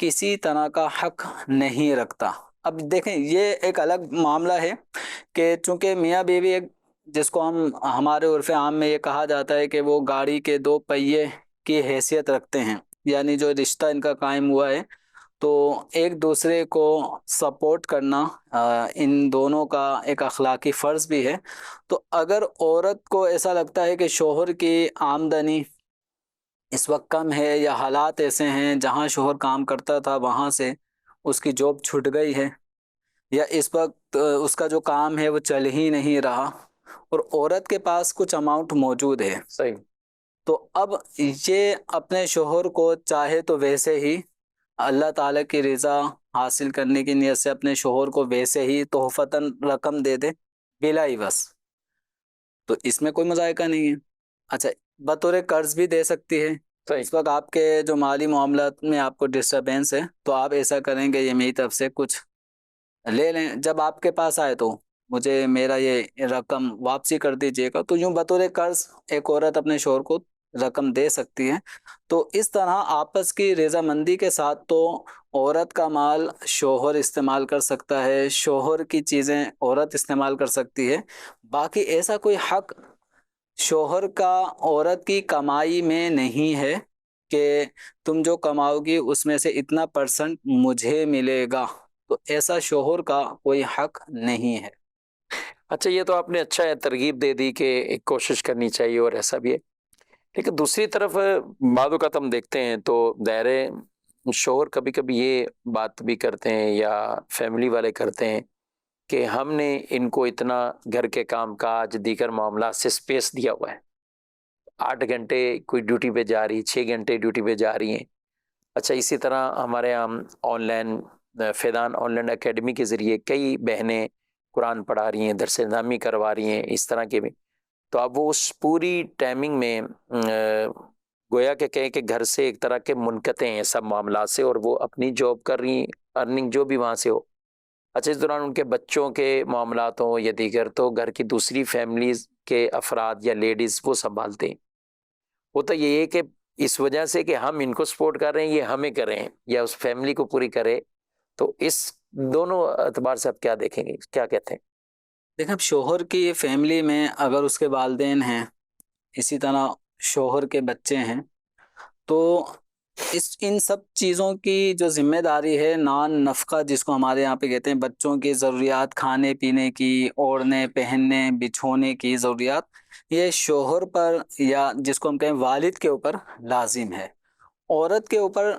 کسی طرح کا حق نہیں رکھتا۔ اب دیکھیں یہ ایک الگ معاملہ ہے کہ چونکہ میاں بیوی ایک جس کو ہمارے عرف عام میں یہ کہا جاتا ہے کہ وہ گاڑی کے دو پہیے کی حیثیت رکھتے ہیں، یعنی جو رشتہ ان کا قائم ہوا ہے تو ایک دوسرے کو سپورٹ کرنا ان دونوں کا ایک اخلاقی فرض بھی ہے۔ تو اگر عورت کو ایسا لگتا ہے کہ شوہر کی آمدنی اس وقت کم ہے یا حالات ایسے ہیں جہاں شوہر کام کرتا تھا وہاں سے اس کی جاب چھٹ گئی ہے یا اس وقت اس کا جو کام ہے وہ چل ہی نہیں رہا اور عورت کے پاس کچھ اماؤنٹ موجود ہے، صحیح، تو اب یہ اپنے شوہر کو چاہے تو ویسے ہی اللہ تعالیٰ کی رضا حاصل کرنے کی نیت سے اپنے شوہر کو ویسے ہی تحفتاً رقم دے دے بلا عوض، تو اس میں کوئی مذائقہ نہیں ہے۔ اچھا بطور قرض بھی دے سکتی ہے، صحیح، اس وقت آپ کے جو مالی معاملات میں آپ کو ڈسٹربینس ہے تو آپ ایسا کریں گے یہ میری طرف سے کچھ لے لیں، جب آپ کے پاس آئے تو مجھے میرا یہ رقم واپسی کر دیجیے گا، تو یوں بطور قرض ایک عورت اپنے شوہر کو رقم دے سکتی ہے۔ تو اس طرح آپس کی رضامندی کے ساتھ تو عورت کا مال شوہر استعمال کر سکتا ہے، شوہر کی چیزیں عورت استعمال کر سکتی ہے، باقی ایسا کوئی حق شوہر کا عورت کی کمائی میں نہیں ہے کہ تم جو کماؤ گی اس میں سے اتنا پرسنٹ مجھے ملے گا، تو ایسا شوہر کا کوئی حق نہیں ہے۔ اچھا یہ تو آپ نے اچھا ترغیب دے دی کہ ایک کوشش کرنی چاہیے اور ایسا بھی ہے، لیکن دوسری طرف بعض اوقات ہم دیکھتے ہیں تو دائرے شوہر کبھی کبھی یہ بات بھی کرتے ہیں یا فیملی والے کرتے ہیں کہ ہم نے ان کو اتنا گھر کے کام کاج دیگر معاملات سے اسپیس دیا ہوا ہے، 8 گھنٹے کوئی ڈیوٹی پہ جا رہی، 6 گھنٹے ڈیوٹی پہ جا رہی ہیں۔ اچھا اسی طرح ہمارے یہاں on line Faizan on line academy کے ذریعے کئی بہنیں قرآن پڑھا رہی ہیں، درس نظامی کروا رہی ہیں، اس طرح کے بھی، تو اب وہ اس پوری ٹائمنگ میں گویا کہ کہیں کہ گھر سے ایک طرح کے منقطع ہیں سب معاملات سے، اور وہ اپنی جاب کر رہی ہیں، ارننگ جو بھی وہاں سے ہو۔ اچھا اس دوران ان کے بچوں کے معاملات ہوں یا دیگر تو گھر کی دوسری فیملیز کے افراد یا لیڈیز وہ سنبھالتے ہیں۔ ہوتا یہ ہے کہ اس وجہ سے کہ ہم ان کو سپورٹ کر رہے ہیں، یہ ہمیں کریں یا اس فیملی کو پوری کرے، تو اس دونوں اعتبار سے آپ کیا دیکھیں گے، کیا کہتے ہیں؟ دیکھیں اب شوہر کی فیملی میں اگر اس کے والدین ہیں، اسی طرح شوہر کے بچے ہیں، تو ان سب چیزوں کی جو ذمہ داری ہے نان نفقہ جس کو ہمارے یہاں پہ کہتے ہیں، بچوں کی ضروریات، کھانے پینے کی، اوڑھنے پہننے بچھونے کی ضروریات، یہ شوہر پر یا جس کو ہم کہیں والد کے اوپر لازم ہے، عورت کے اوپر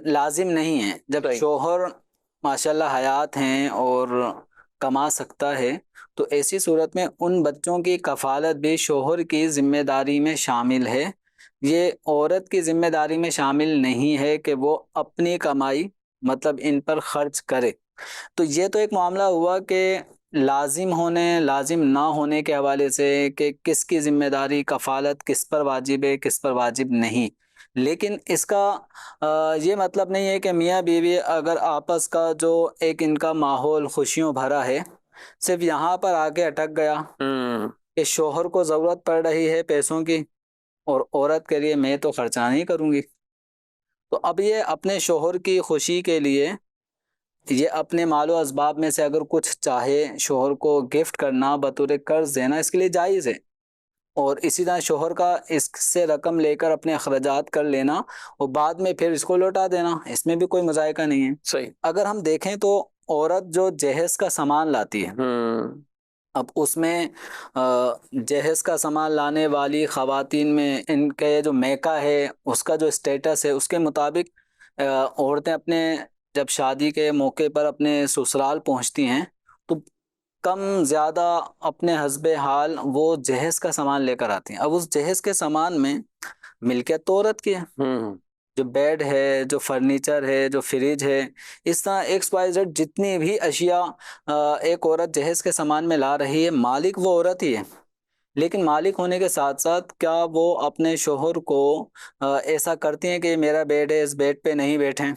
لازم نہیں ہے۔ جب صحیح، شوہر ماشاءاللہ حیات ہیں اور کما سکتا ہے تو ایسی صورت میں ان بچوں کی کفالت بھی شوہر کی ذمہ داری میں شامل ہے، یہ عورت کی ذمہ داری میں شامل نہیں ہے کہ وہ اپنی کمائی مطلب ان پر خرچ کرے۔ تو یہ تو ایک معاملہ ہوا کہ لازم ہونے لازم نہ ہونے کے حوالے سے کہ کس کی ذمہ داری کفالت کس پر واجب ہے کس پر واجب نہیں، لیکن اس کا یہ مطلب نہیں ہے کہ میاں بیوی اگر آپس کا جو ایک ان کا ماحول خوشیوں بھرا ہے صرف یہاں پر آ کے اٹک گیا کہ شوہر کو ضرورت پڑ رہی ہے پیسوں کی اور عورت کے لیے میں تو خرچہ نہیں کروں گی، تو اب یہ اپنے شوہر کی خوشی کے لیے یہ اپنے مال و اسباب میں سے اگر کچھ چاہے شوہر کو گفٹ کرنا بطور قرض دینا اس کے لیے جائز ہے، اور اسی طرح شوہر کا اس سے رقم لے کر اپنے اخراجات کر لینا اور بعد میں پھر اس کو لوٹا دینا، اس میں بھی کوئی مذائقہ نہیں ہے۔ صحیح، اگر ہم دیکھیں تو عورت جو جہیز کا سامان لاتی ہے، اب اس میں جہیز کا سامان لانے والی خواتین میں ان کے جو میکا ہے اس کا جو اسٹیٹس ہے اس کے مطابق عورتیں اپنے جب شادی کے موقع پر اپنے سسرال پہنچتی ہیں تو کم زیادہ اپنے حسب حال وہ جہیز کا سامان لے کر آتی ہیں۔ اب اس جہیز کے سامان میں ملکیت تو عورت کی ہے، جو بیڈ ہے، جو فرنیچر ہے، جو فریج ہے، اس طرح ایکس وائی زیڈ جتنی بھی اشیاء ایک عورت جہیز کے سامان میں لا رہی ہے، مالک وہ عورت ہی ہے، لیکن مالک ہونے کے ساتھ ساتھ کیا وہ اپنے شوہر کو ایسا کرتی ہیں کہ میرا بیڈ ہے اس بیڈ پہ نہیں بیٹھیں،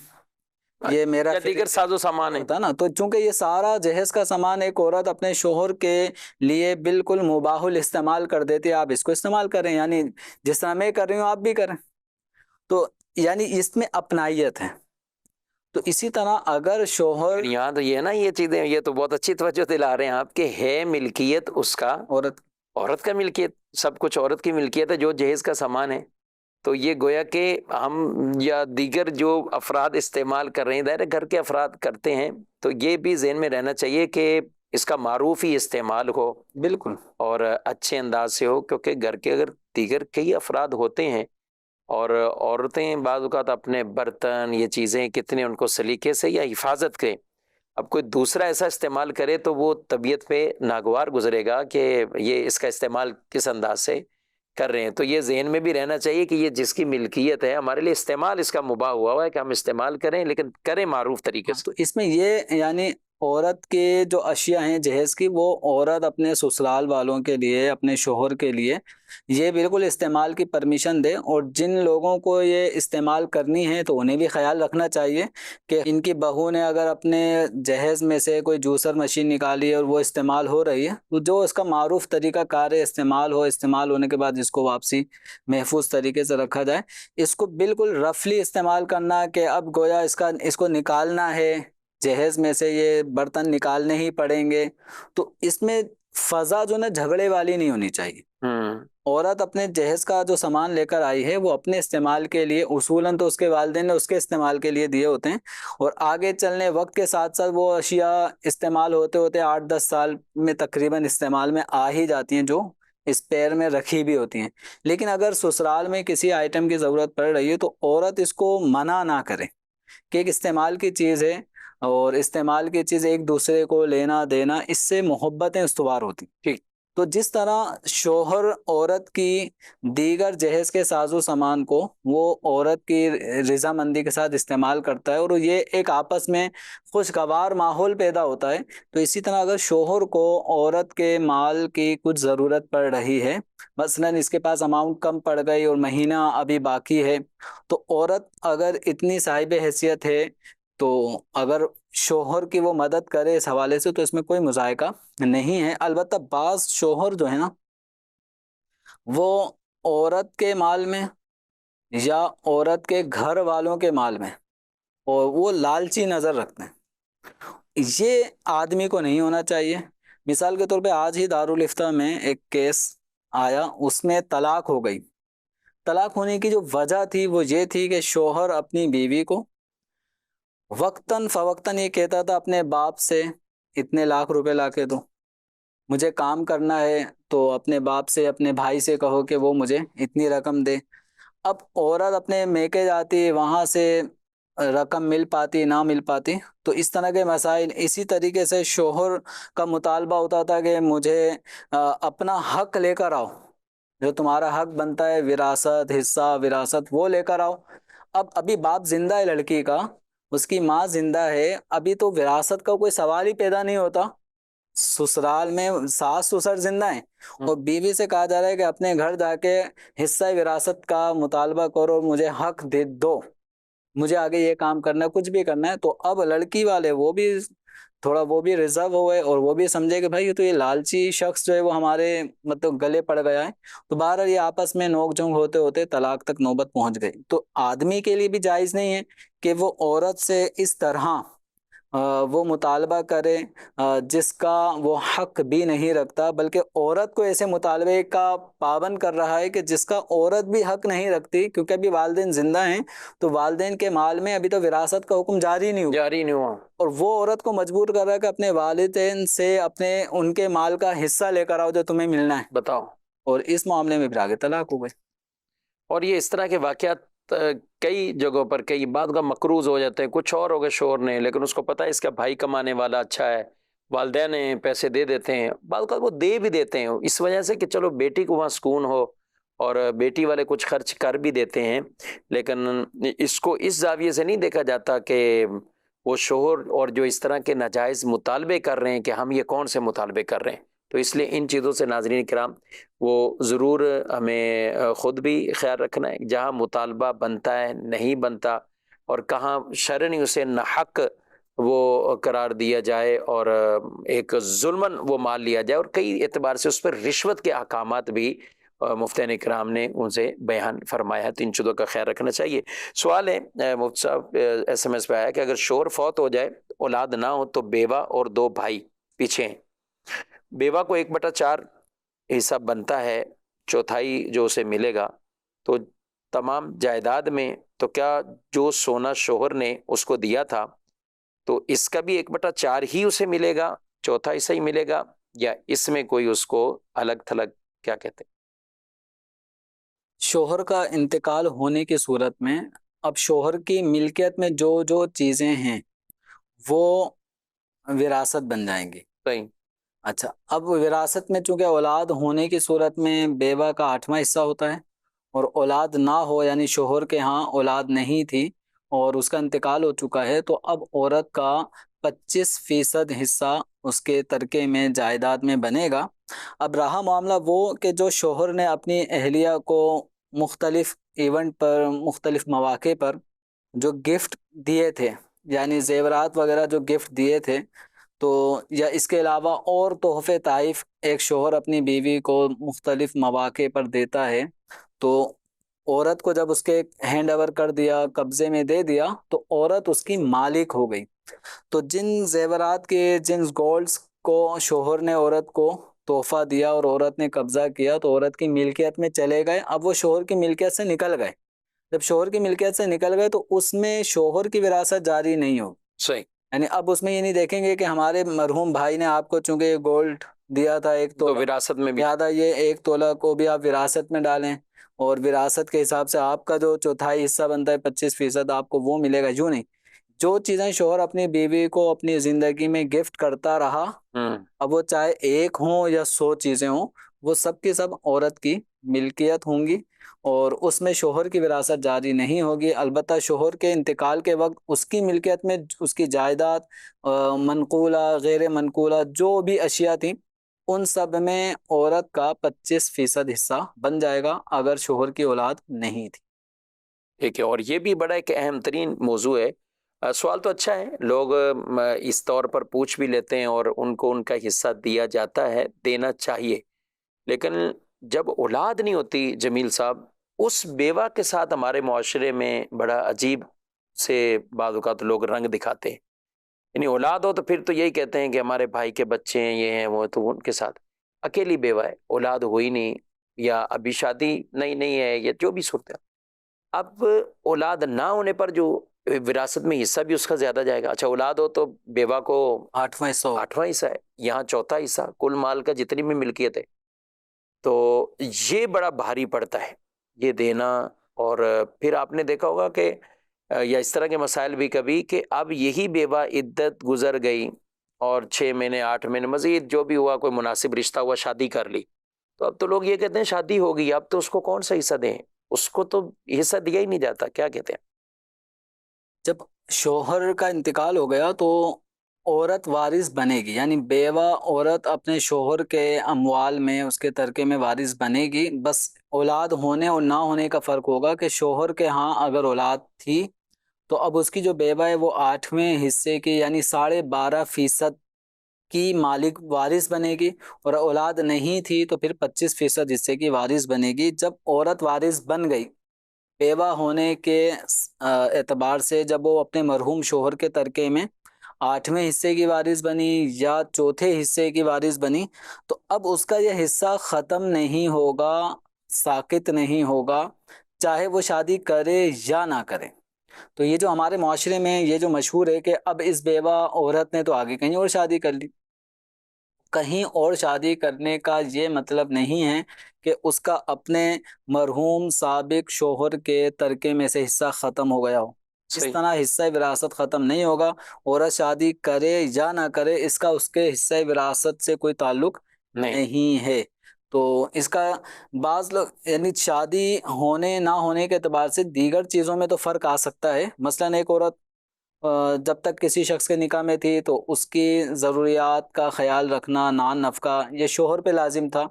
یہ میرا دیگر ساز و سامان ہے ہوتا نا، تو چونکہ یہ سارا جہیز کا سامان ایک عورت اپنے شوہر کے لیے بالکل مباح الاستعمال کر دیتی ہے، آپ اس کو استعمال کریں، یعنی جس طرح میں کر رہی ہوں آپ بھی کریں، تو یعنی اس میں اپنائیت ہے۔ تو اسی طرح اگر شوہر یہاں تو یہ ہے نا، یہ چیزیں یہ تو بہت اچھی توجہ دلا رہے ہیں آپ کہ ہے ملکیت اس کا، عورت کا ملکیت، سب کچھ عورت کی ملکیت ہے، جو جہیز کا سامان ہے. تو یہ گویا کہ ہم یا دیگر جو افراد استعمال کر رہے ہیں، ظاہر ہے گھر کے افراد کرتے ہیں، تو یہ بھی ذہن میں رہنا چاہیے کہ اس کا معروف ہی استعمال ہو، بالکل، اور اچھے انداز سے ہو، کیونکہ گھر کے اگر دیگر کئی افراد ہوتے ہیں اور عورتیں بعض اوقات اپنے برتن یہ چیزیں کتنے ان کو سلیقے سے یا حفاظت کریں، اب کوئی دوسرا ایسا استعمال کرے تو وہ طبیعت پہ ناگوار گزرے گا کہ یہ اس کا استعمال کس انداز سے کر رہے ہیں. تو یہ ذہن میں بھی رہنا چاہیے کہ یہ جس کی ملکیت ہے، ہمارے لیے استعمال اس کا مباح ہوا ہے کہ ہم استعمال کریں، لیکن کریں معروف طریقے سے. تو اس میں یہ یعنی عورت کے جو اشیاء ہیں جہیز کی، وہ عورت اپنے سسرال والوں کے لیے، اپنے شوہر کے لیے یہ بالکل استعمال کی پرمیشن دے، اور جن لوگوں کو یہ استعمال کرنی ہے تو انہیں بھی خیال رکھنا چاہیے کہ ان کی بہو نے اگر اپنے جہیز میں سے کوئی جوسر مشین نکالی ہے اور وہ استعمال ہو رہی ہے، تو جو اس کا معروف طریقہ کار ہے استعمال ہو، استعمال ہونے کے بعد اس کو واپسی محفوظ طریقے سے رکھا جائے. اس کو بالکل رفلی استعمال کرنا کہ اب گویا اس کو نکالنا ہے جہیز میں سے، یہ برتن نکالنے ہی پڑیں گے، تو اس میں فضا جو نا جھگڑے والی نہیں ہونی چاہیے. عورت اپنے جہیز کا جو سامان لے کر آئی ہے وہ اپنے استعمال کے لیے، اصولاً تو اس کے والدین نے اس کے استعمال کے لیے دیے ہوتے ہیں، اور آگے چلنے وقت کے ساتھ ساتھ وہ اشیاء استعمال ہوتے ہوتے 8-10 سال میں تقریباً استعمال میں آ ہی جاتی ہیں، جو اسپیئر میں رکھی بھی ہوتی ہیں. لیکن اگر سسرال میں کسی آئٹم کی ضرورت پڑ رہی ہے تو عورت اس کو منع نہ کرے کہ ایک استعمال کی چیز ہے، اور استعمال کی چیز ایک دوسرے کو لینا دینا، اس سے محبتیں استوار ہوتی. ٹھیک. تو جس طرح شوہر عورت کی دیگر جہیز کے ساز و سامان کو وہ عورت کی رضامندی کے ساتھ استعمال کرتا ہے، اور یہ ایک آپس میں خوشگوار ماحول پیدا ہوتا ہے، تو اسی طرح اگر شوہر کو عورت کے مال کی کچھ ضرورت پڑ رہی ہے، مثلاً اس کے پاس اماؤنٹ کم پڑ گئی اور مہینہ ابھی باقی ہے، تو عورت اگر اتنی صاحب حیثیت ہے تو اگر شوہر کی وہ مدد کرے اس حوالے سے تو اس میں کوئی مذائقہ نہیں ہے. البتہ بعض شوہر جو ہے نا وہ عورت کے مال میں یا عورت کے گھر والوں کے مال میں اور وہ لالچی نظر رکھتے ہیں، یہ آدمی کو نہیں ہونا چاہیے. مثال کے طور پہ آج ہی دارالفتہ میں ایک کیس آیا، اس میں طلاق ہو گئی. طلاق ہونے کی جو وجہ تھی وہ یہ تھی کہ شوہر اپنی بیوی کو وقتاً فوقتاً یہ کہتا تھا اپنے باپ سے اتنے لاکھ روپے لا کے دو، مجھے کام کرنا ہے تو اپنے باپ سے، اپنے بھائی سے کہو کہ وہ مجھے اتنی رقم دے. اب عورت اپنے میکے جاتی، وہاں سے رقم مل پاتی نہ مل پاتی، تو اس طرح کے مسائل. اسی طریقے سے شوہر کا مطالبہ ہوتا تھا کہ مجھے اپنا حق لے کر آؤ، جو تمہارا حق بنتا ہے وراثت، حصہ وراثت، وہ لے کر آؤ. اب ابھی باپ زندہ ہے لڑکی کا، اس کی ماں زندہ ہے، ابھی تو وراثت کا کوئی سوال ہی پیدا نہیں ہوتا. سسرال میں ساس سسر زندہ ہیں اور بیوی سے کہا جا رہا ہے کہ اپنے گھر جا کے حصہ وراثت کا مطالبہ کرو، مجھے حق دے دو، مجھے آگے یہ کام کرنا ہے، کچھ بھی کرنا ہے. تو اب لڑکی والے وہ بھی تھوڑا وہ بھی ریزرو ہوئے اور وہ بھی سمجھے کہ بھائی تو یہ لالچی شخص جو ہے وہ ہمارے مطلب گلے پڑ گیا ہے. تو بہرحال یہ آپس میں نوک جھونک ہوتے ہوتے طلاق تک نوبت پہنچ گئی. تو آدمی کے لیے بھی جائز نہیں ہے کہ وہ عورت سے اس طرح وہ مطالبہ کرے جس کا وہ حق بھی نہیں رکھتا، بلکہ عورت کو ایسے مطالبے کا پابند کر رہا ہے کہ جس کا عورت بھی حق نہیں رکھتی، کیونکہ ابھی والدین زندہ ہیں تو والدین کے مال میں ابھی تو وراثت کا حکم جاری نہیں ہوا، اور وہ عورت کو مجبور کر رہا ہے کہ اپنے والدین سے ان کے مال کا حصہ لے کر آؤ جو تمہیں ملنا ہے. بتاؤ. اور اس معاملے میں پھر آگے طلاق ہو گئی. اور یہ اس طرح کے واقعات کئی جگہوں پر کئی بات کا مقروض ہو جاتے ہیں. کچھ اور ہو گئے شوہر نے، لیکن اس کو پتہ ہے اس کا بھائی کمانے والا اچھا ہے، والدین ہیں پیسے دے دیتے ہیں، بعض اوقات وہ دے بھی دیتے ہیں اس وجہ سے کہ چلو بیٹی کو وہاں سکون ہو، اور بیٹی والے کچھ خرچ کر بھی دیتے ہیں. لیکن اس کو اس زاویے سے نہیں دیکھا جاتا کہ وہ شوہر اور جو اس طرح کے ناجائز مطالبے کر رہے ہیں کہ ہم یہ کون سے مطالبے کر رہے ہیں. تو اس لیے ان چیزوں سے ناظرین کرام وہ ضرور ہمیں خود بھی خیال رکھنا ہے، جہاں مطالبہ بنتا ہے نہیں بنتا، اور کہاں شرعاً اسے ناحق وہ قرار دیا جائے اور ایک ظلماً وہ مال لیا جائے. اور کئی اعتبار سے اس پر رشوت کے احکامات بھی مفتیان اکرام نے اسے بیان فرمایا، تو ان چیزوں کا خیال رکھنا چاہیے۔ سوال ہے مفتی صاحب، ایس ایم ایس پہ آیا کہ اگر شوہر فوت ہو جائے، اولاد نہ ہو، تو بیوہ اور 2 بھائی پیچھے ہیں، بیوہ کو 1/4 حصہ بنتا ہے، چوتھائی جو اسے ملے گا، تو تمام جائیداد میں تو کیا جو سونا شوہر نے اس کو دیا تھا تو اس کا بھی 1/4 ہی اسے ملے گا، چوتھا حصہ ہی ملے گا، یا اس میں کوئی اس کو الگ تھلگ کیا کہتے ہیں؟ شوہر کا انتقال ہونے کی صورت میں اب شوہر کی ملکیت میں جو جو چیزیں ہیں وہ وراثت بن جائیں گی۔ صحیح۔ اچھا، اب وراثت میں چونکہ اولاد ہونے کی صورت میں بیوہ کا 8واں حصہ ہوتا ہے، اور اولاد نہ ہو یعنی شوہر کے ہاں اولاد نہیں تھی اور اس کا انتقال ہو چکا ہے، تو اب عورت کا 25% حصہ اس کے ترکے میں جائیداد میں بنے گا۔ اب رہا معاملہ وہ کہ جو شوہر نے اپنی اہلیہ کو مختلف ایونٹ پر، مختلف مواقع پر جو گفٹ دیے تھے، یعنی زیورات وغیرہ جو گفٹ دیے تھے، تو یا اس کے علاوہ اور تحفے تحائف ایک شوہر اپنی بیوی کو مختلف مواقع پر دیتا ہے، تو عورت کو جب اس کے ہینڈ اوور کر دیا، قبضے میں دے دیا، تو عورت اس کی مالک ہو گئی۔ تو جن زیورات کے، جن گولڈز کو شوہر نے عورت کو تحفہ دیا اور عورت نے قبضہ کیا، تو عورت کی ملکیت میں چلے گئے، اب وہ شوہر کی ملکیت سے نکل گئے۔ جب شوہر کی ملکیت سے نکل گئے تو اس میں شوہر کی وراثت جاری نہیں ہو، صحیح، یعنی اب اس میں یہ نہیں دیکھیں گے کہ ہمارے مرحوم بھائی نے آپ کو چونکہ یہ گولڈ دیا تھا 1 تو تولہ، وراثت میں بھی لہٰذا یہ 1 تولہ کو بھی آپ وراثت میں ڈالیں، اور وراثت کے حساب سے آپ کا جو چوتھائی حصہ بنتا ہے 25% آپ کو وہ ملے گا۔ یوں نہیں، جو چیزیں شوہر اپنی بیوی کو اپنی زندگی میں گفٹ کرتا رہا، اب وہ چاہے 1 ہوں یا 100 چیزیں ہوں، وہ سب کی سب عورت کی ملکیت ہوں گی، اور اس میں شوہر کی وراثت جاری نہیں ہوگی۔ البتہ شوہر کے انتقال کے وقت اس کی ملکیت میں اس کی جائیداد، منقولہ غیر منقولہ جو بھی اشیاء تھیں، ان سب میں عورت کا 25% حصہ بن جائے گا اگر شوہر کی اولاد نہیں تھی۔ ٹھیک ہے، اور یہ بھی بڑا ایک اہم ترین موضوع ہے۔ سوال تو اچھا ہے، لوگ اس طور پر پوچھ بھی لیتے ہیں اور ان کو ان کا حصہ دیا جاتا ہے، دینا چاہیے، لیکن جب اولاد نہیں ہوتی جمیل صاحب، اس بیوہ کے ساتھ ہمارے معاشرے میں بڑا عجیب سے بعض اوقات لوگ رنگ دکھاتے ہیں۔ یعنی اولاد ہو تو پھر تو یہی کہتے ہیں کہ ہمارے بھائی کے بچے ہیں، یہ ہیں وہ، تو ان کے ساتھ اکیلی بیوہ ہے، اولاد ہوئی نہیں، یا ابھی شادی نہیں ہے، یا جو بھی صورت ہے، اب اولاد نہ ہونے پر جو وراثت میں حصہ بھی اس کا زیادہ جائے گا۔ اچھا، اولاد ہو تو بیوہ کو 8واں حصہ ہوگا۔ 8واں حصہ ہے، یہاں چوتھا حصہ کل مال کا جتنی بھی ملکیت ہے، تو یہ بڑا بھاری پڑتا ہے یہ دینا۔ اور پھر آپ نے دیکھا ہوگا کہ یا اس طرح کے مسائل بھی کبھی کہ اب یہی بیوہ عدت گزر گئی اور 6 مہینے 8 مہینے مزید جو بھی ہوا، کوئی مناسب رشتہ ہوا، شادی کر لی، تو اب تو لوگ یہ کہتے ہیں شادی ہو گئی، اب تو اس کو کون سا حصہ دیں، اس کو تو حصہ دیا ہی نہیں جاتا، کیا کہتے ہیں؟ جب شوہر کا انتقال ہو گیا تو عورت وارث بنے گی، یعنی بیوہ عورت اپنے شوہر کے اموال میں، اس کے ترکے میں وارث بنے گی۔ بس اولاد ہونے اور نہ ہونے کا فرق ہوگا کہ شوہر کے ہاں اگر اولاد تھی تو اب اس کی جو بیوہ ہے وہ 8ویں حصے کی یعنی 12.5% کی مالک وارث بنے گی، اور اولاد نہیں تھی تو پھر 25% حصے کی وارث بنے گی۔ جب عورت وارث بن گئی بیوہ ہونے کے اعتبار سے، جب وہ اپنے مرحوم شوہر کے ترکے میں 8ویں حصے کی وارث بنی یا چوتھے حصے کی وارث بنی، تو اب اس کا یہ حصہ ختم نہیں ہوگا، ساقط نہیں ہوگا، چاہے وہ شادی کرے یا نہ کرے۔ تو یہ جو ہمارے معاشرے میں یہ جو مشہور ہے کہ اب اس بیوہ عورت نے تو آگے کہیں اور شادی کر لی، کہیں اور شادی کرنے کا یہ مطلب نہیں ہے کہ اس کا اپنے مرحوم سابق شوہر کے ترکے میں سے حصہ ختم ہو گیا ہو۔ اس طرح حصہ وراثت ختم نہیں ہوگا، عورت شادی کرے یا نہ کرے اس کا اس کے حصہ وراثت سے کوئی تعلق نہیں ہے۔ تو اس کا بعض لوگ یعنی شادی ہونے نہ ہونے کے اعتبار سے دیگر چیزوں میں تو فرق آ سکتا ہے۔ مثلا ایک عورت جب تک کسی شخص کے نکاح میں تھی تو اس کی ضروریات کا خیال رکھنا، نان نفقہ، یہ شوہر پہ لازم تھا۔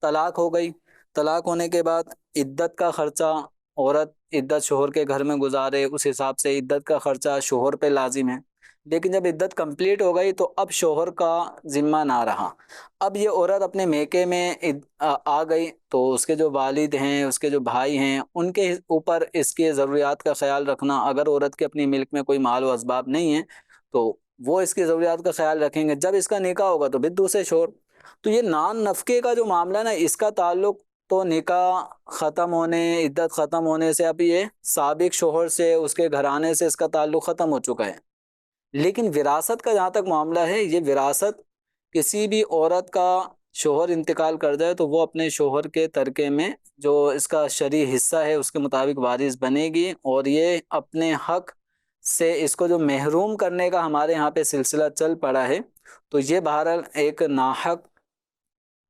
طلاق ہو گئی، طلاق ہونے کے بعد عدت کا خرچہ، عورت عدت شوہر کے گھر میں گزارے، اس حساب سے عدت کا خرچہ شوہر پہ لازم ہے۔ لیکن جب عدت کمپلیٹ ہو گئی تو اب شوہر کا ذمہ نہ رہا. اب یہ عورت اپنے میکے میں آ گئی تو اس کے جو والد ہیں، اس کے جو بھائی ہیں، ان کے اوپر اس کی ضروریات کا خیال رکھنا. اگر عورت کے اپنی ملک میں کوئی مال و اسباب نہیں ہیں تو وہ اس کی ضروریات کا خیال رکھیں گے. جب اس کا نکاح ہوگا تو پھر دوسرے شوہر. تو یہ نان نفقے کا جو معاملہ ہے نا، اس کا تعلق تو نکاح ختم ہونے، عدت ختم ہونے سے اب یہ سابق شوہر سے، اس کے گھرانے سے اس کا تعلق ختم ہو چکا ہے. لیکن وراثت کا جہاں تک معاملہ ہے، یہ وراثت کسی بھی عورت کا شوہر انتقال کر جائے تو وہ اپنے شوہر کے ترکے میں جو اس کا شرعی حصہ ہے اس کے مطابق وارث بنے گی. اور یہ اپنے حق سے اس کو جو محروم کرنے کا ہمارے یہاں پہ سلسلہ چل پڑا ہے، تو یہ بہرحال ایک ناحق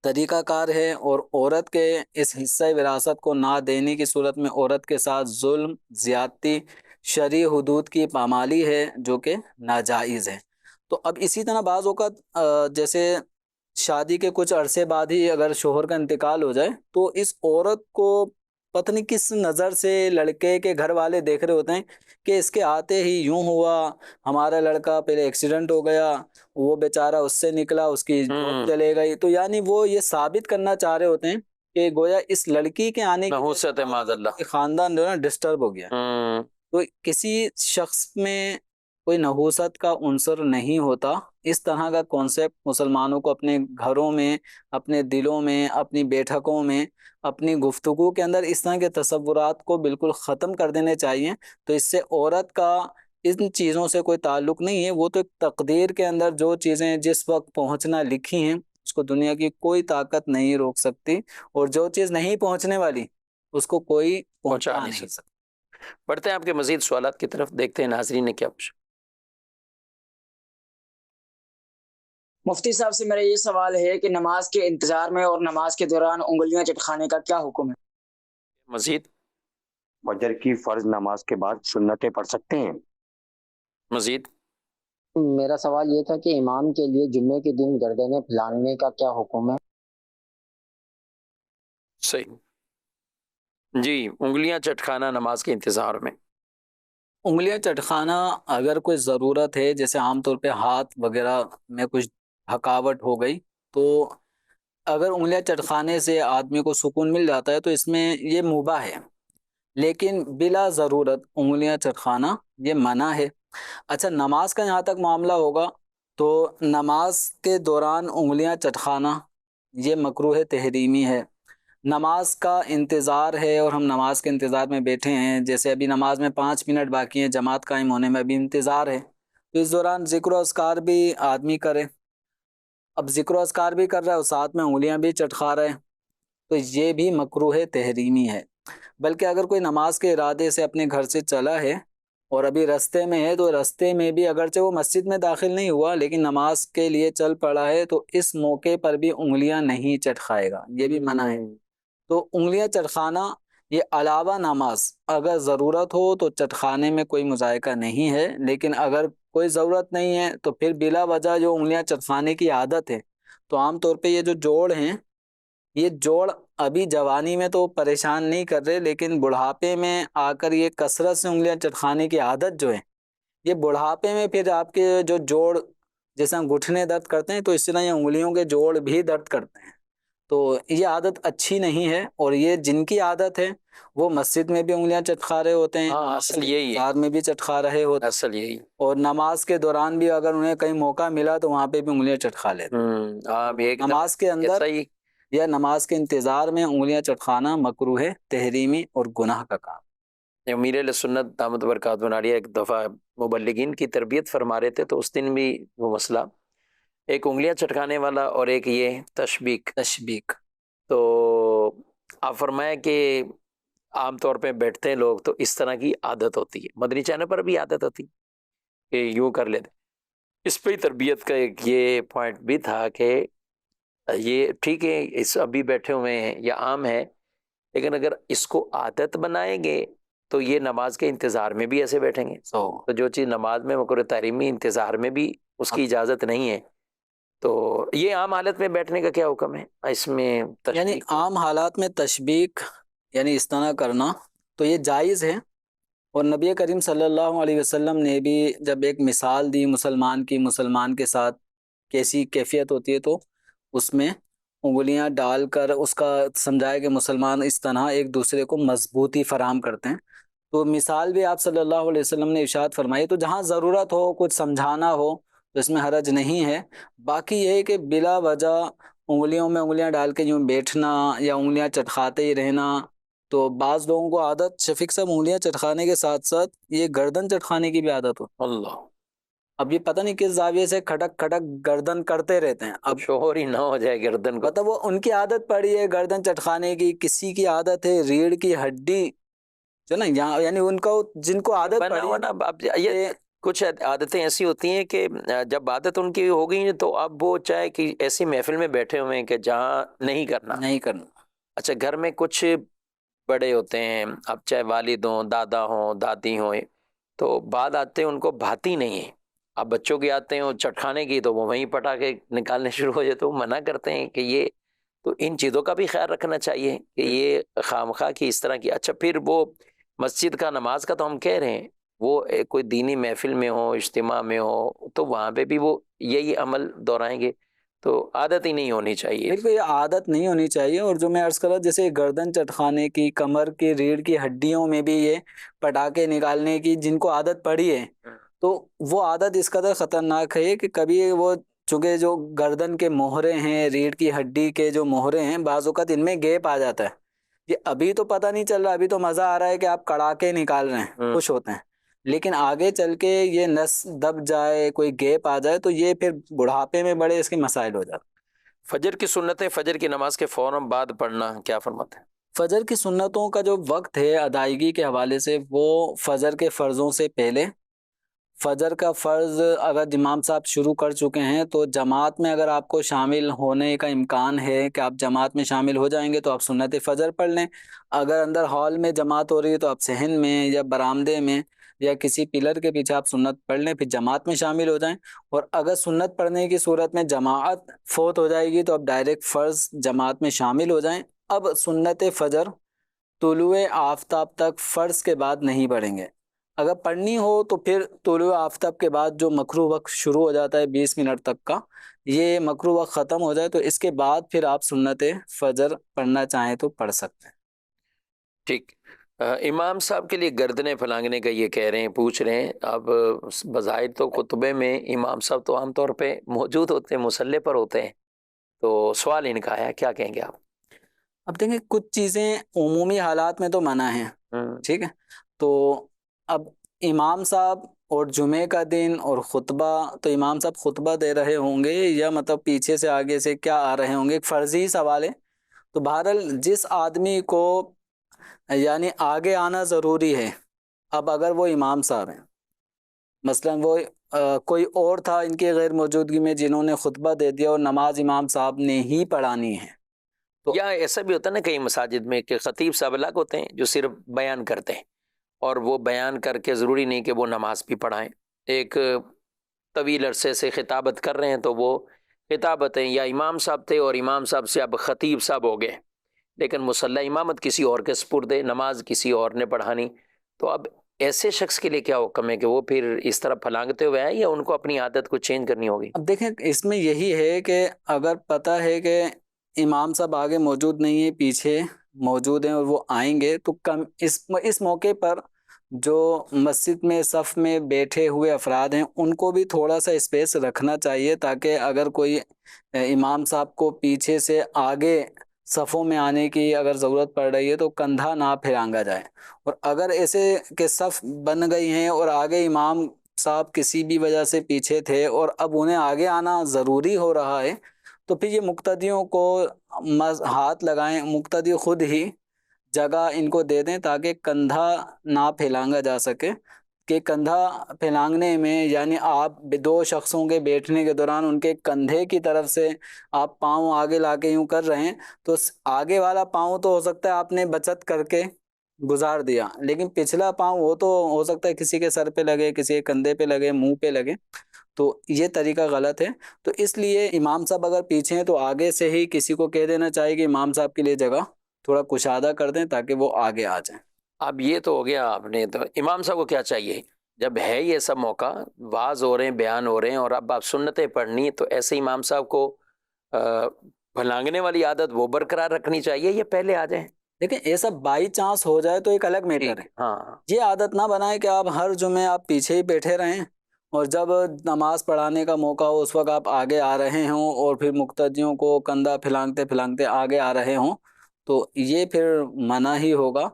طریقہ کار ہے. اور عورت کے اس حصہ وراثت کو نہ دینے کی صورت میں عورت کے ساتھ ظلم، زیادتی، شرعی حدود کی پامالی ہے جو کہ ناجائز ہے. تو اب اسی طرح بعض اوقات جیسے شادی کے کچھ عرصے بعد ہی اگر شوہر کا انتقال ہو جائے تو اس عورت کو پتہ نہیں کس نظر سے لڑکے کے گھر والے دیکھ رہے ہوتے ہیں کہ اس کے آتے ہی یوں ہوا، ہمارا لڑکا پہلے ایکسیڈنٹ ہو گیا، وہ بیچارہ اس سے نکلا، اس کی جاب چلے گئی. تو یعنی وہ یہ ثابت کرنا چاہ رہے ہوتے ہیں کہ گویا اس لڑکی کے آنے نحوست ہے معاذ اللہ، خاندان جو ہے نا ڈسٹرب ہو گیا. تو کسی شخص میں کوئی نحوست کا عنصر نہیں ہوتا. اس طرح کا کانسیپٹ مسلمانوں کو اپنے گھروں میں، اپنے دلوں میں، اپنی بیٹھکوں میں، اپنی گفتگو کے اندر اس طرح کے تصورات کو بالکل ختم کر دینے چاہیے. تو اس سے عورت کا ان چیزوں سے کوئی تعلق نہیں ہے. وہ تو ایک تقدیر کے اندر جو چیزیں جس وقت پہنچنا لکھی ہیں اس کو دنیا کی کوئی طاقت نہیں روک سکتی، اور جو چیز نہیں پہنچنے والی اس کو کوئی پہنچا نہیں سکتا. بڑھتے ہیں آپ کے مزید سوالات کی طرف، دیکھتے ہیں ناظرین نے کیا پوچھا. مفتی صاحب سے میرا یہ سوال ہے کہ نماز کے انتظار میں اور نماز کے دوران انگلیاں چٹکانے کا کیا حکم ہے؟ مزید فجر کی فرض نماز کے بعد سنتیں پڑھ سکتے ہیں. مزید میرا سوال یہ تھا کہ امام کے لیے جمعے کے دن گردنیں پھیلانے کا کیا حکم ہے؟ صحیح جی. انگلیاں چٹکانا نماز کے انتظار میں، انگلیاں چٹکانا اگر کوئی ضرورت ہے، جیسے عام طور پہ ہاتھ وغیرہ میں کچھ تھکاوٹ ہو گئی، تو اگر انگلیاں چٹکانے سے آدمی کو سکون مل جاتا ہے تو اس میں یہ مباح ہے. لیکن بلا ضرورت انگلیاں چٹکانا یہ منع ہے. اچھا، نماز کا جہاں تک معاملہ ہوگا تو نماز کے دوران انگلیاں چٹکانا یہ مکروہ تحریمی ہے. نماز کا انتظار ہے اور ہم نماز کے انتظار میں بیٹھے ہیں، جیسے ابھی نماز میں 5 منٹ باقی ہیں، جماعت قائم ہونے میں ابھی انتظار ہے، تو اس دوران ذکر و اذکار بھی آدمی کرے. اب ذکر و اذکار بھی کر رہا ہے اور ساتھ میں انگلیاں بھی چٹکا رہے ہیں، تو یہ بھی مکروہ تحریمی ہے. بلکہ اگر کوئی نماز کے ارادے سے اپنے گھر سے چلا ہے اور ابھی رستے میں ہے، تو رستے میں بھی اگرچہ وہ مسجد میں داخل نہیں ہوا لیکن نماز کے لیے چل پڑا ہے، تو اس موقع پر بھی انگلیاں نہیں چٹکائے گا، یہ بھی منع ہے. تو انگلیاں چٹکانا یہ علاوہ نماز اگر ضرورت ہو تو چٹکانے میں کوئی مذائقہ نہیں ہے. لیکن اگر کوئی ضرورت نہیں ہے تو پھر بلا وجہ جو انگلیاں چٹکانے کی عادت ہے، تو عام طور پہ یہ جو جوڑ ہیں، یہ جوڑ ابھی جوانی میں تو پریشان نہیں کر رہے، لیکن بڑھاپے میں آ کر یہ کثرت سے انگلیاں چٹکانے کی عادت جو ہے، یہ بڑھاپے میں پھر آپ کے جو جوڑ جیسا گھٹنے درد کرتے ہیں تو اس طرح یہ انگلیوں کے جوڑ بھی درد کرتے ہیں. تو یہ عادت اچھی نہیں ہے. اور یہ جن کی عادت ہے وہ مسجد میں بھی انگلیاں چٹکا رہے ہوتے ہیں، اصل یہی ہے، بازار میں بھی چٹکا رہے ہوتے ہیں، اصل یہی. اور نماز کے دوران بھی اگر انہیں کہیں موقع ملا تو وہاں پہ بھی انگلیاں چٹکا لیتے ہیں. نماز کے اندر یا نماز کے انتظار میں انگلیاں چٹکانا مکروہ تحریمی اور گناہ کا کام. امیر اہل سنت دامت برکاتہ عالیہ ایک دفعہ مبلغین کی تربیت فرما رہے تھے، تو اس دن بھی وہ مسئلہ، ایک انگلیاں چٹکانے والا اور ایک یہ تشبیک. تو آپ فرمایا کہ عام طور پہ بیٹھتے ہیں لوگ تو اس طرح کی عادت ہوتی ہے، مدنی چینل پر بھی عادت ہوتی کہ یوں کر لیتے. اس پہ تربیت کا ایک یہ پوائنٹ بھی تھا کہ یہ ٹھیک ہے اس ابھی بیٹھے ہوئے ہیں یا عام ہے، لیکن اگر اس کو عادت بنائیں گے تو یہ نماز کے انتظار میں بھی ایسے بیٹھیں گے. تو جو چیز نماز میں مکروہ تحریمی، انتظار میں بھی اس کی اجازت نہیں ہے، تو یہ عام حالت میں بیٹھنے کا کیا حکم ہے اس میں؟ یعنی عام حالات میں تشبیک یعنی اس طرح کرنا تو یہ جائز ہے، اور نبی کریم صلی اللہ علیہ وسلم نے بھی جب ایک مثال دی مسلمان کی، مسلمان کے ساتھ کیسی کیفیت ہوتی ہے، تو اس میں انگلیاں ڈال کر اس کا سمجھایا کہ مسلمان اس طرح ایک دوسرے کو مضبوطی فراہم کرتے ہیں۔ تو مثال بھی آپ صلی اللہ علیہ وسلم نے ارشاد فرمائی۔ تو جہاں ضرورت ہو، کچھ سمجھانا ہو تو اس میں حرج نہیں ہے۔ باقی یہ ہے کہ بلا وجہ انگلیوں میں انگلیاں ڈال کے یوں بیٹھنا یا انگلیاں چٹکھاتے ہی رہنا، تو بعض لوگوں کو عادت، شفیق صاحب، انگلیاں چٹکھانے کے ساتھ ساتھ یہ گردن چٹکھانے کی بھی عادت ہو۔ اللہ، اب یہ پتہ نہیں کس زاویے سے کھٹک کھٹک گردن کرتے رہتے ہیں۔ اب شوہر ہی نہ ہو جائے گردن کو۔ مطلب وہ ان کی عادت پڑی ہے گردن چٹکھانے کی، کسی کی عادت ہے ریڑھ کی ہڈی جو نا یہاں، یعنی ان کو جن کو عادت بنا پڑی ہوا نا، اب یہ کچھ عادتیں ایسی ہوتی ہیں کہ جب عادت ان کی ہو گئی تو اب وہ چاہے کہ ایسی محفل میں بیٹھے ہوئے ہیں کہ جہاں نہیں کرنا۔ نہیں کرنا۔ اچھا، گھر میں کچھ بڑے ہوتے ہیں، اب چاہے والد ہوں، دادا ہوں، دادی ہوں، تو بعد آتے ان کو بھاتی نہیں ہے۔ اب بچوں کی آتے ہیں چٹکھانے کی تو وہ وہیں پٹا کے نکالنے شروع ہو جائے، تو وہ منع کرتے ہیں کہ یہ تو ان چیزوں کا بھی خیال رکھنا چاہیے کہ یہ خامخواہ کی اس طرح کی۔ اچھا، پھر وہ مسجد کا، نماز کا تو ہم کہہ رہے ہیں، وہ کوئی دینی محفل میں ہو، اجتماع میں ہو، تو وہاں پہ بھی وہ یہی عمل دہرائیں گے، تو عادت ہی نہیں ہونی چاہیے۔ بالکل یہ عادت نہیں ہونی چاہیے۔ اور جو میں عرض کر رہا جیسے گردن چٹکھانے کی، کمر کی، ریڑھ کی ہڈیوں میں بھی یہ پٹاخے نکالنے کی جن کو عادت پڑی ہے، تو وہ عادت اس قدر خطرناک ہے کہ کبھی وہ، چونکہ جو گردن کے موہرے ہیں، ریڑھ کی ہڈی کے جو موہرے ہیں، بعض اوقات ان میں گیپ آ جاتا ہے۔ یہ ابھی تو پتہ نہیں چل رہا، ابھی تو مزہ آ رہا ہے کہ آپ کڑاکے نکال رہے ہیں، خوش ہوتے ہیں، لیکن آگے چل کے یہ نس دب جائے، کوئی گیپ آ جائے، تو یہ پھر بڑھاپے میں بڑے اس کے مسائل ہو جاتے ہیں۔ فجر کی سنتیں فجر کی نماز کے فوراً بعد پڑھنا، کیا فرماتے ہیں؟ فجر کی سنتوں کا جو وقت ہے ادائیگی کے حوالے سے، وہ فجر کے فرضوں سے پہلے، فجر کا فرض اگر امام صاحب شروع کر چکے ہیں تو جماعت میں اگر آپ کو شامل ہونے کا امکان ہے کہ آپ جماعت میں شامل ہو جائیں گے تو آپ سنت فجر پڑھ لیں۔ اگر اندر ہال میں جماعت ہو رہی ہے تو آپ صحن میں یا برآمدے میں یا کسی پلر کے پیچھے آپ سنت پڑھ لیں، پھر جماعت میں شامل ہو جائیں۔ اور اگر سنت پڑھنے کی صورت میں جماعت فوت ہو جائے گی تو آپ ڈائریکٹ فرض جماعت میں شامل ہو جائیں۔ اب سنت فجر طلوع آفتاب تک فرض کے بعد نہیں پڑھیں گے۔ اگر پڑھنی ہو تو پھر طلوع آفتاب کے بعد جو مکروہ وقت شروع ہو جاتا ہے 20 منٹ تک کا، یہ مکروہ وقت ختم ہو جائے تو اس کے بعد پھر آپ سنت فجر پڑھنا چاہیں تو پڑھ سکتے ہیں۔ ٹھیک۔ امام صاحب کے لیے گردنیں پھلانگنے کا یہ کہہ رہے ہیں، پوچھ رہے ہیں، اب بظاہر تو خطبے میں امام صاحب تو عام طور پہ موجود ہوتے ہیں، مصلی پر ہوتے ہیں، تو سوال ان کا ہے، کیا کہیں گے آپ؟ اب دیکھیں کچھ چیزیں عمومی حالات میں تو منع ہیں، ٹھیک ہے، تو اب امام صاحب اور جمعے کا دن اور خطبہ، تو امام صاحب خطبہ دے رہے ہوں گے یا مطلب پیچھے سے آگے سے کیا آ رہے ہوں گے، ایک فرضی سوال ہے۔ تو بہرحال جس آدمی کو یعنی آگے آنا ضروری ہے، اب اگر وہ امام صاحب ہیں، مثلا وہ کوئی اور تھا ان کے غیر موجودگی میں جنہوں نے خطبہ دے دیا اور نماز امام صاحب نے ہی پڑھانی ہے، تو یا ایسا بھی ہوتا ہے نا کئی مساجد میں کہ خطیب صاحب الگ ہوتے ہیں جو صرف بیان کرتے ہیں، اور وہ بیان کر کے ضروری نہیں کہ وہ نماز بھی پڑھائیں، ایک طویل عرصے سے خطابت کر رہے ہیں تو وہ خطابتیں یا امام صاحب تھے اور امام صاحب سے اب خطیب صاحب ہو گئے، لیکن مصلی امامت کسی اور کے سپرد ہے، نماز کسی اور نے پڑھانی، تو اب ایسے شخص کے لیے کیا حکم ہے کہ وہ پھر اس طرح پھلانگتے ہوئے آئے یا ان کو اپنی عادت کو چینج کرنی ہوگی؟ اب دیکھیں اس میں یہی ہے کہ اگر پتہ ہے کہ امام صاحب آگے موجود نہیں ہیں، پیچھے موجود ہیں اور وہ آئیں گے، تو اس موقع پر جو مسجد میں صف میں بیٹھے ہوئے افراد ہیں ان کو بھی تھوڑا سا اسپیس رکھنا چاہیے، تاکہ اگر کوئی امام صاحب کو پیچھے سے آگے صفوں میں آنے کی اگر ضرورت پڑ رہی ہے تو کندھا نہ پھیرانگا جائے۔ اور اگر ایسے کہ صف بن گئی ہیں اور آگے امام صاحب کسی بھی وجہ سے پیچھے تھے اور اب انہیں آگے آنا ضروری ہو رہا ہے، تو پھر یہ مقتدیوں کو ہاتھ لگائیں، مقتدی خود ہی جگہ ان کو دے دیں تاکہ کندھا نہ پھیلانگا جا سکے، کہ کندھا پھیلانگنے میں یعنی آپ دو شخصوں کے بیٹھنے کے دوران ان کے کندھے کی طرف سے آپ پاؤں آگے لا کے یوں کر رہے ہیں، تو آگے والا پاؤں تو ہو سکتا ہے آپ نے بچت کر کے گزار دیا، لیکن پچھلا پاؤں وہ تو ہو سکتا ہے کسی کے سر پہ لگے، کسی کے کندھے پہ لگے، منہ پہ لگے، تو یہ طریقہ غلط ہے۔ تو اس لیے امام صاحب اگر پیچھے ہیں تو آگے سے ہی کسی کو کہہ دینا چاہیے کہ امام صاحب کے لیے جگہ تھوڑا کشادہ کر دیں تاکہ وہ آگے آ جائیں۔ اب یہ تو ہو گیا آپ نے، تو امام صاحب کو کیا چاہیے جب ہے یہ سب موقع، واز ہو رہے ہیں، بیان ہو رہے ہیں، اور اب آپ سنتیں پڑھنی، تو ایسے امام صاحب کو پھلانگنے والی عادت وہ برقرار رکھنی چاہیے یا پہلے آ جائیں؟ لیکن یہ سب بائی چانس ہو جائے تو ایک الگ میٹر ہے. ہاں یہ عادت نہ بنائیں کہ آپ ہر جمعے آپ پیچھے ہی بیٹھے رہیں اور جب نماز پڑھانے کا موقع ہو اس وقت آپ آگے آ رہے ہوں اور پھر مقتدیوں کو کندھا پھلانگتے پھلانگتے آگے آ رہے ہوں، تو یہ پھر منع ہی ہوگا.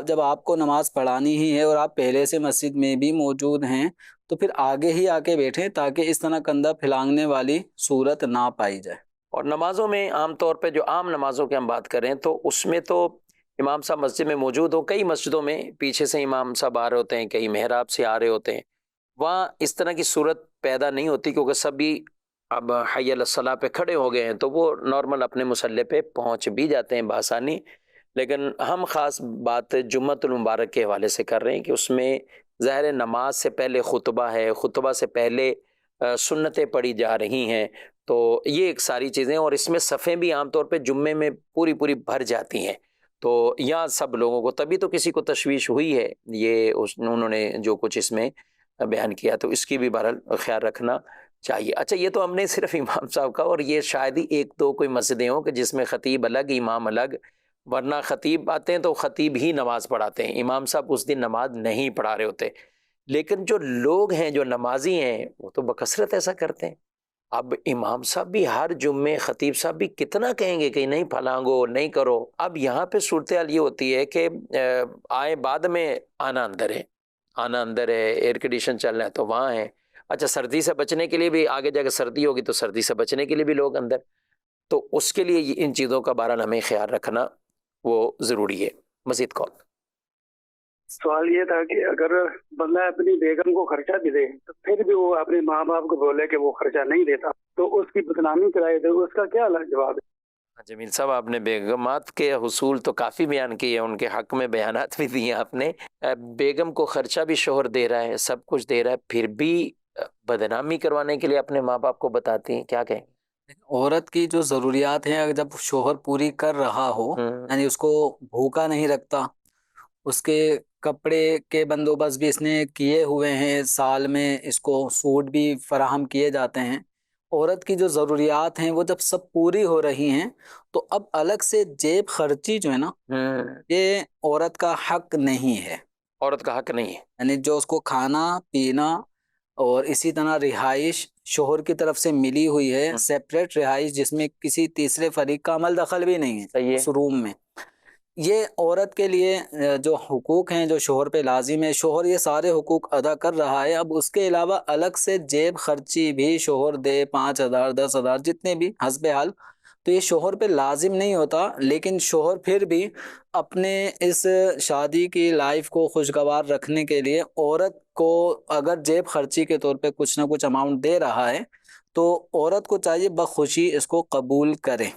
جب آپ کو نماز پڑھانی ہی ہے اور آپ پہلے سے مسجد میں بھی موجود ہیں تو پھر آگے ہی آ کے بیٹھیں تاکہ اس طرح کندھا پھلانگنے والی صورت نہ پائی جائے. اور نمازوں میں عام طور پہ جو عام نمازوں کی ہم بات کریں تو اس میں تو امام صاحب مسجد میں موجود ہوں، کئی مسجدوں میں پیچھے سے امام صاحب آ رہے ہوتے ہیں، کئی محراب سے آ رہے ہوتے ہیں، وہاں اس طرح کی صورت پیدا نہیں ہوتی کیونکہ سبھی اب حی علی الصلاح پہ کھڑے ہو گئے ہیں تو وہ نارمل اپنے مصلی پہ پہنچ بھی جاتے ہیں بآسانی. لیکن ہم خاص بات جمعۃ المبارک کے حوالے سے کر رہے ہیں کہ اس میں ظاہر نماز سے پہلے خطبہ ہے، خطبہ سے پہلے سنتیں پڑھی جا رہی ہیں، تو یہ ایک ساری چیزیں، اور اس میں صفیں بھی عام طور پہ جمعے میں پوری بھر جاتی ہیں. تو یہاں سب لوگوں کو تبھی تو کسی کو تشویش ہوئی ہے یہ انہوں نے جو کچھ اس میں بیان کیا، تو اس کی بھی بہرحال خیال رکھنا چاہیے. اچھا یہ تو ہم نے صرف امام صاحب کا، اور یہ شاید ہی ایک دو کوئی مسجدیں ہوں کہ جس میں خطیب الگ امام الگ، ورنہ خطیب آتے ہیں تو خطیب ہی نماز پڑھاتے ہیں، امام صاحب اس دن نماز نہیں پڑھا رہے ہوتے. لیکن جو لوگ ہیں جو نمازی ہیں وہ تو بکثرت ایسا کرتے ہیں. اب امام صاحب بھی ہر جمعے، خطیب صاحب بھی کتنا کہیں گے کہ نہیں پھلانگو، نہیں کرو. اب یہاں پہ صورتحال یہ ہوتی ہے کہ آئے بعد میں آنا اندر ہے، ایئر کنڈیشن چل رہا ہے تو وہاں ہے. اچھا سردی سے بچنے کے لیے بھی آگے جا کے سردی ہوگی تو سردی سے بچنے کے لیے بھی لوگ اندر، تو اس کے لیے ان چیزوں کا بہرحال ہمیں خیال رکھنا وہ ضروری ہے. مزید کال. سوال یہ تھا کہ اگر بندہ اپنی بیگم کو خرچہ بھی دے تو پھر بھی وہ اپنے ماں باپ کو بولے کہ وہ خرچہ نہیں دیتا تو اس کی بدنامی کرائے تو اس کا کیا جواب ہے؟ جمیل صاحب آپ نے بیگمات کے حصول تو کافی بیان کیے، ان کے حق میں بیانات بھی دیے آپ نے. بیگم کو خرچہ بھی شوہر دے رہا ہے، سب کچھ دے رہا ہے، پھر بھی بدنامی کروانے کے لیے اپنے ماں باپ کو بتاتی ہیں، کیا کہیں؟ عورت کی جو ضروریات ہیں اگر جب شوہر پوری کر رہا ہو، یعنی اس کو بھوکا نہیں رکھتا، اس کے کپڑے کے بندوبست بھی اس نے کیے ہوئے ہیں، سال میں اس کو سوٹ بھی فراہم کیے جاتے ہیں، عورت کی جو ضروریات ہیں وہ جب سب پوری ہو رہی ہیں تو اب الگ سے جیب خرچی جو ہے نا یہ عورت کا حق نہیں ہے. عورت کا حق نہیں ہے، یعنی جو اس کو کھانا پینا اور اسی طرح رہائش شوہر کی طرف سے ملی ہوئی ہے، سیپریٹ رہائش جس میں کسی تیسرے فریق کا عمل دخل بھی نہیں ہے اس روم میں، یہ عورت کے لیے جو حقوق ہیں جو شوہر پہ لازم ہے، شوہر یہ سارے حقوق ادا کر رہا ہے. اب اس کے علاوہ الگ سے جیب خرچی بھی شوہر دے 5,000 10,000 جتنے بھی حسب حال، تو یہ شوہر پہ لازم نہیں ہوتا. لیکن شوہر پھر بھی اپنے اس شادی کی لائف کو خوشگوار رکھنے کے لیے عورت کو اگر جیب خرچی کے طور پہ کچھ نہ کچھ اماؤنٹ دے رہا ہے تو عورت کو چاہیے بخوشی اس کو قبول کرے.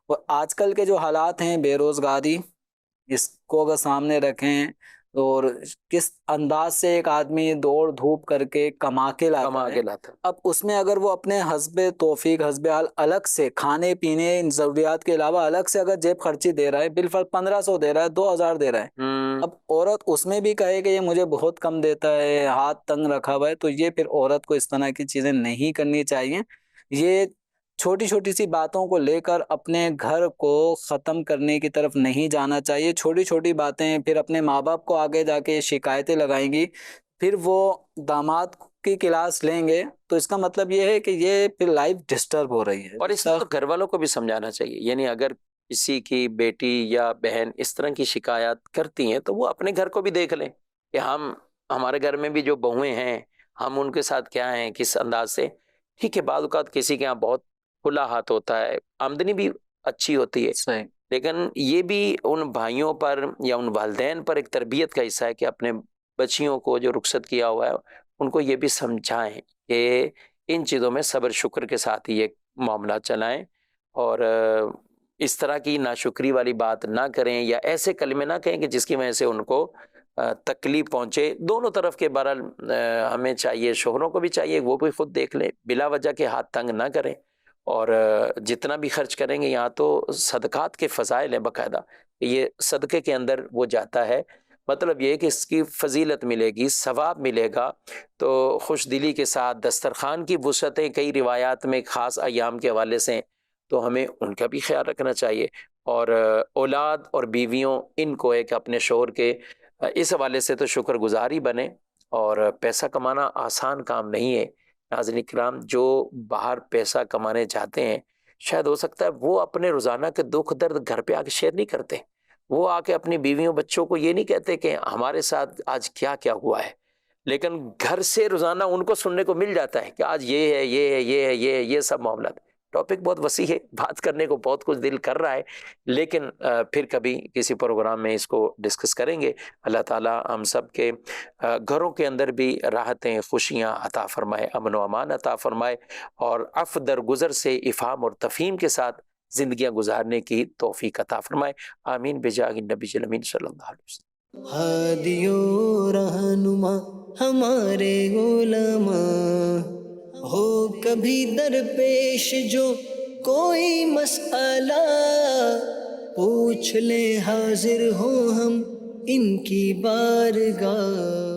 اور آج کل کے جو حالات ہیں بے روزگاری، اس کو اگر سامنے رکھیں اور کس انداز سے ایک آدمی دوڑ دھوپ کر کے کما کے لاتا ہے، اب اس میں اگر وہ اپنے حسب توفیق حسب حال الگ سے کھانے پینے ان ضروریات کے علاوہ الگ سے اگر جیب خرچی دے رہا ہے، بالفرض 1,500 دے رہا ہے، 2,000 دے رہا ہے، اب عورت اس میں بھی کہے کہ یہ مجھے بہت کم دیتا ہے، ہاتھ تنگ رکھا ہوا ہے، تو یہ پھر عورت کو اس طرح کی چیزیں نہیں کرنی چاہیے. یہ چھوٹی چھوٹی سی باتوں کو لے کر اپنے گھر کو ختم کرنے کی طرف نہیں جانا چاہیے. چھوٹی چھوٹی باتیں پھر اپنے ماں باپ کو آگے جا کے شکایتیں لگائیں گی، پھر وہ داماد کی کلاس لیں گے، تو اس کا مطلب یہ ہے کہ یہ پھر لائف ڈسٹرب ہو رہی ہے. اور اس میں تو گھر والوں کو بھی سمجھانا چاہیے، یعنی اگر کسی کی بیٹی یا بہن اس طرح کی شکایات کرتی ہیں تو وہ اپنے گھر کو بھی دیکھ لیں کہ ہمارے گھر میں بھی جو بہویں ہیں ہم ان کے ساتھ کیا ہیں، کس انداز سے. ٹھیک ہے بعض اوقات کسی کے یہاں بہت کھلا ہاتھ ہوتا ہے، آمدنی بھی اچھی ہوتی ہے، صحیح، لیکن یہ بھی ان بھائیوں پر یا ان والدین پر ایک تربیت کا حصہ ہے کہ اپنے بچیوں کو جو رخصت کیا ہوا ہے ان کو یہ بھی سمجھائیں کہ ان چیزوں میں صبر شکر کے ساتھ یہ معاملات چلائیں، اور اس طرح کی ناشکری والی بات نہ کریں یا ایسے کلمے نہ کہیں کہ جس کی وجہ سے ان کو تکلیف پہنچے. دونوں طرف کے بہرحال ہمیں چاہیے، شوہروں کو بھی چاہیے وہ بھی خود دیکھ لیں، بلا وجہ کے ہاتھ تنگ نہ کریں، اور جتنا بھی خرچ کریں گے یہاں تو صدقات کے فضائل ہیں باقاعدہ، یہ صدقے کے اندر وہ جاتا ہے. مطلب یہ ہے کہ اس کی فضیلت ملے گی، ثواب ملے گا۔ تو خوش دلی کے ساتھ دسترخوان کی وسعتیں کئی روایات میں خاص ایام کے حوالے سے ہیں، تو ہمیں ان کا بھی خیال رکھنا چاہیے، اور اولاد اور بیویوں ان کو ہے کہ اپنے شوہر کے اس حوالے سے تو شکر گزار ہی بنے۔ اور پیسہ کمانا آسان کام نہیں ہے ناظرین کرام، جو باہر پیسہ کمانے جاتے ہیں شاید ہو سکتا ہے وہ اپنے روزانہ کے دکھ درد گھر پہ آ کے شیئر نہیں کرتے، وہ آ کے اپنی بیویوں بچوں کو یہ نہیں کہتے کہ ہمارے ساتھ آج کیا کیا ہوا ہے، لیکن گھر سے روزانہ ان کو سننے کو مل جاتا ہے کہ آج یہ ہے، یہ ہے، یہ ہے، یہ سب معاملات۔ ٹاپک بہت وسیع ہے، بات کرنے کو بہت کچھ دل کر رہا ہے، لیکن پھر کبھی کسی پروگرام میں اس کو ڈسکس کریں گے۔ اللہ تعالیٰ ہم سب کے گھروں کے اندر بھی راحتیں، خوشیاں عطا فرمائے، امن و امان عطا فرمائے، اور عفو درگزر سے افہام اور تفہیم کے ساتھ زندگیاں گزارنے کی توفیق عطا فرمائے۔ آمین بجاہ النبی الامین صلی اللہ علیہ وسلم۔ ہادی و رہنما ہمارے علماء، ہو کبھی درپیش جو کوئی مسئلہ، پوچھ لیں حاضر ہوں ہم ان کی بارگاہ۔